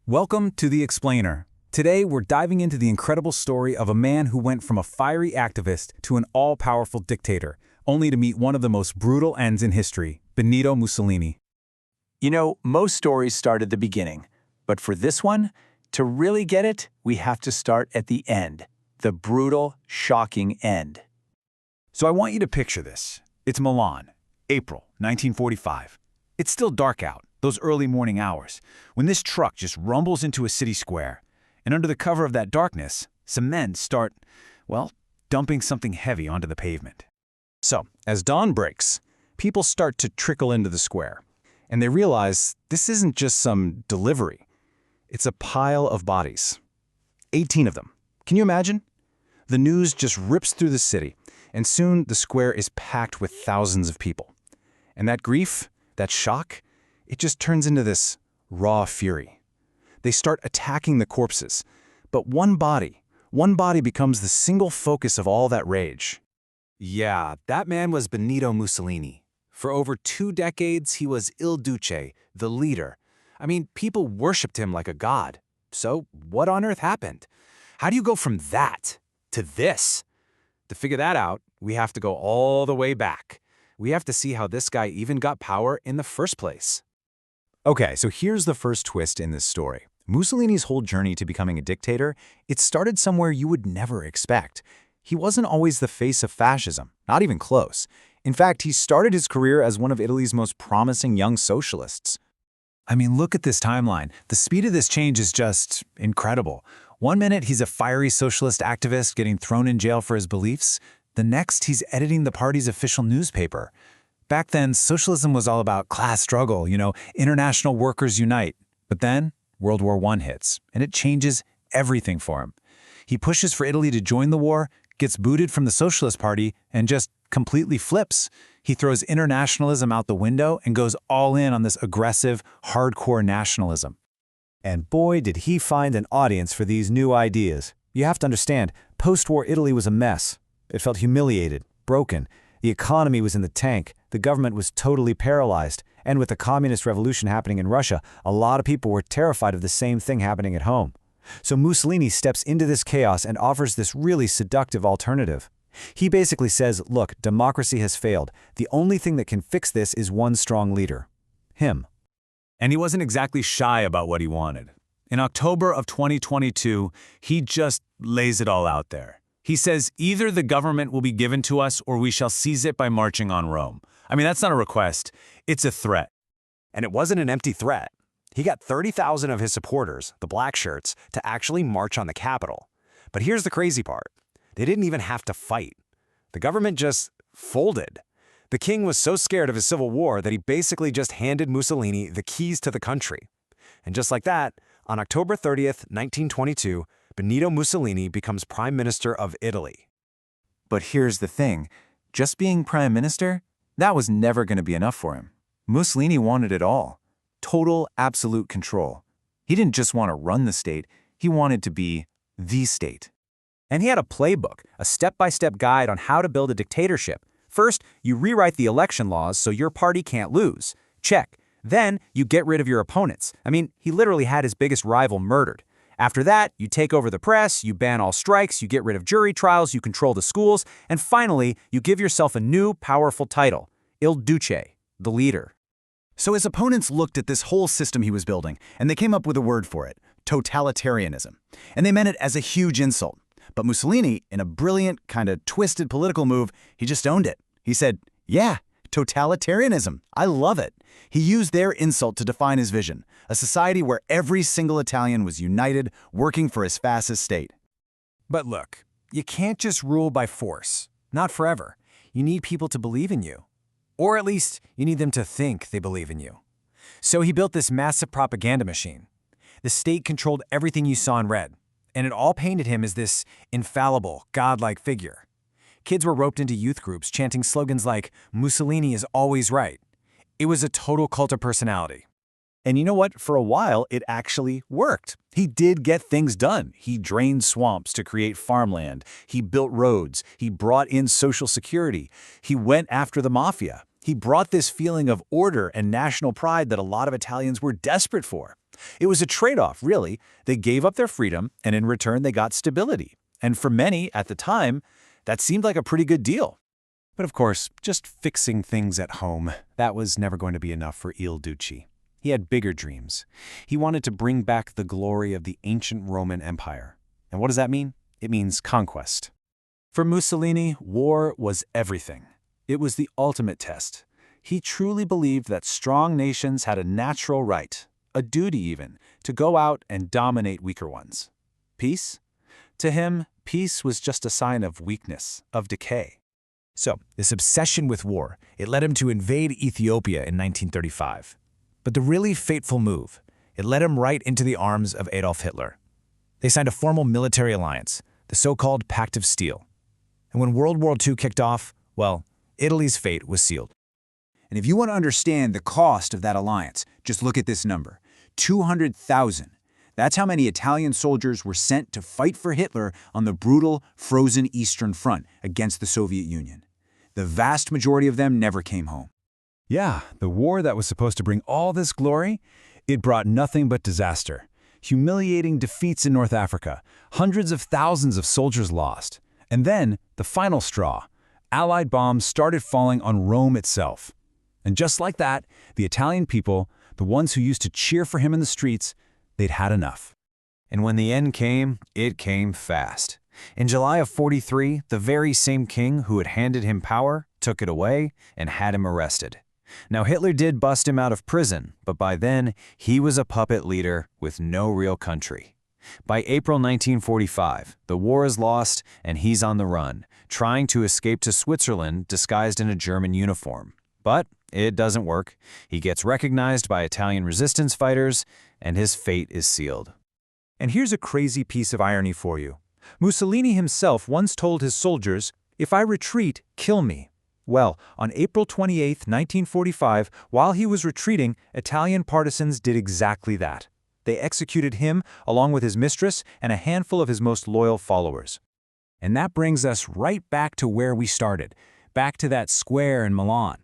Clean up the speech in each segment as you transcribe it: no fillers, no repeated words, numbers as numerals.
Welcome to The Explainer. Today, we're diving into the incredible story of a man who went from a fiery activist to an all-powerful dictator, only to meet one of the most brutal ends in history, Benito Mussolini. You know, most stories start at the beginning, but for this one, to really get it, we have to start at the end, the brutal, shocking end. So I want you to picture this. It's Milan, April 1945. It's still dark out, those early morning hours, when this truck just rumbles into a city square. And under the cover of that darkness, some men start, dumping something heavy onto the pavement. So, as dawn breaks, people start to trickle into the square. And they realize this isn't just some delivery. It's a pile of bodies. 18 of them. Can you imagine? The news just rips through the city, and soon the square is packed with thousands of people. And that grief, that shock, it just turns into this raw fury. They start attacking the corpses, but one body becomes the single focus of all that rage. Yeah, that man was Benito Mussolini. For over 2 decades, he was Il Duce, the leader. I mean, people worshipped him like a god. So what on earth happened? How do you go from that to this? To figure that out, we have to go all the way back. We have to see how this guy even got power in the first place. Okay, so here's the first twist in this story. Mussolini's whole journey to becoming a dictator, it started somewhere you would never expect. He wasn't always the face of fascism, not even close. In fact, he started his career as one of Italy's most promising young socialists. I mean, look at this timeline. The speed of this change is just incredible. One minute, he's a fiery socialist activist getting thrown in jail for his beliefs. The next, he's editing the party's official newspaper. Back then, socialism was all about class struggle, international workers unite. But then, World War I hits, and it changes everything for him. He pushes for Italy to join the war, gets booted from the Socialist Party, and just completely flips. He throws internationalism out the window and goes all in on this aggressive, hardcore nationalism. And boy, did he find an audience for these new ideas. You have to understand, post-war Italy was a mess. It felt humiliated, broken. The economy was in the tank. The government was totally paralyzed. And with the communist revolution happening in Russia, a lot of people were terrified of the same thing happening at home. So Mussolini steps into this chaos and offers this really seductive alternative. He basically says, look, democracy has failed. The only thing that can fix this is one strong leader. Him. And he wasn't exactly shy about what he wanted. In October of 2022, he just lays it all out there. He says either the government will be given to us or we shall seize it by marching on Rome. I mean, that's not a request, it's a threat. And it wasn't an empty threat. He got 30,000 of his supporters, the black shirts, to actually march on the Capitol. But here's the crazy part. They didn't even have to fight. The government just folded. The king was so scared of his civil war that he basically just handed Mussolini the keys to the country. And just like that, on October 30th, 1922, Benito Mussolini becomes Prime Minister of Italy. But here's the thing, just being Prime Minister, that was never going to be enough for him. Mussolini wanted it all. Total, absolute control. He didn't just want to run the state, he wanted to be the state. And he had a playbook, a step-by-step guide on how to build a dictatorship. First, you rewrite the election laws so your party can't lose. Check. Then, you get rid of your opponents. I mean, he literally had his biggest rival murdered. After that, you take over the press, you ban all strikes, you get rid of jury trials, you control the schools, and finally, you give yourself a new, powerful title, Il Duce, the leader. So his opponents looked at this whole system he was building, and they came up with a word for it, totalitarianism. And they meant it as a huge insult. But Mussolini, in a brilliant, kind of twisted political move, he just owned it. He said, yeah, totalitarianism, I love it. He used their insult to define his vision, a society where every single Italian was united, working for his fascist state. But look, you can't just rule by force. Not forever. You need people to believe in you. Or at least, you need them to think they believe in you. So he built this massive propaganda machine. The state controlled everything you saw and read, and it all painted him as this infallible, godlike figure. Kids were roped into youth groups chanting slogans like, Mussolini is always right. It was a total cult of personality. And you know what? For a while, it actually worked. He did get things done. He drained swamps to create farmland. He built roads. He brought in social security. He went after the mafia. He brought this feeling of order and national pride that a lot of Italians were desperate for. It was a trade-off, really. They gave up their freedom, and in return they got stability. And for many, at the time, that seemed like a pretty good deal. But of course, just fixing things at home, that was never going to be enough for Il Duce. He had bigger dreams. He wanted to bring back the glory of the ancient Roman Empire. And what does that mean? It means conquest. For Mussolini, war was everything. It was the ultimate test. He truly believed that strong nations had a natural right, a duty even, to go out and dominate weaker ones. Peace? To him, peace was just a sign of weakness, of decay. So, this obsession with war, it led him to invade Ethiopia in 1935. But the really fateful move, it led him right into the arms of Adolf Hitler. They signed a formal military alliance, the so-called Pact of Steel. And when World War II kicked off, well, Italy's fate was sealed. And if you want to understand the cost of that alliance, just look at this number, 200,000. That's how many Italian soldiers were sent to fight for Hitler on the brutal, frozen Eastern Front against the Soviet Union. The vast majority of them never came home. Yeah, the war that was supposed to bring all this glory, it brought nothing but disaster. Humiliating defeats in North Africa, hundreds of thousands of soldiers lost. And then, the final straw, Allied bombs started falling on Rome itself. And just like that, the Italian people, the ones who used to cheer for him in the streets, they'd had enough. And when the end came, it came fast. In July of '43, the very same king who had handed him power took it away and had him arrested. Now Hitler did bust him out of prison, but by then, he was a puppet leader with no real country. By April 1945, the war is lost and he's on the run, trying to escape to Switzerland disguised in a German uniform. But it doesn't work. He gets recognized by Italian resistance fighters, and his fate is sealed. And here's a crazy piece of irony for you. Mussolini himself once told his soldiers, "If I retreat, kill me." Well, on April 28, 1945, while he was retreating, Italian partisans did exactly that. They executed him, along with his mistress and a handful of his most loyal followers. And that brings us right back to where we started, back to that square in Milan.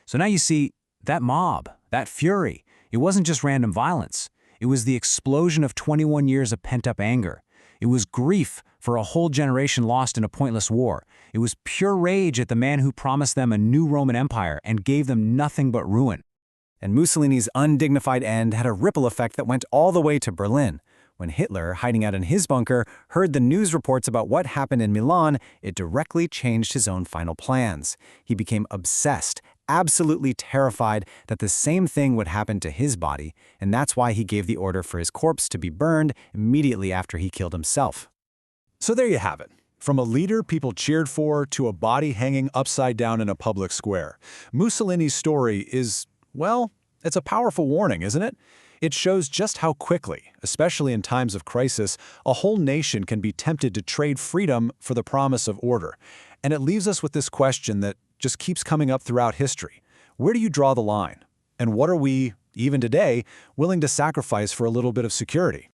So now you see, that mob, that fury, it wasn't just random violence. It was the explosion of 21 years of pent-up anger. It was grief for a whole generation lost in a pointless war. It was pure rage at the man who promised them a new Roman Empire and gave them nothing but ruin. And Mussolini's undignified end had a ripple effect that went all the way to Berlin. When Hitler, hiding out in his bunker, heard the news reports about what happened in Milan, it directly changed his own final plans. He became obsessed, absolutely terrified that the same thing would happen to his body, and that's why he gave the order for his corpse to be burned immediately after he killed himself. So there you have it. From a leader people cheered for to a body hanging upside down in a public square. Mussolini's story is, well, it's a powerful warning, isn't it? It shows just how quickly, especially in times of crisis, a whole nation can be tempted to trade freedom for the promise of order. And it leaves us with this question that just keeps coming up throughout history. Where do you draw the line? And what are we, even today, willing to sacrifice for a little bit of security?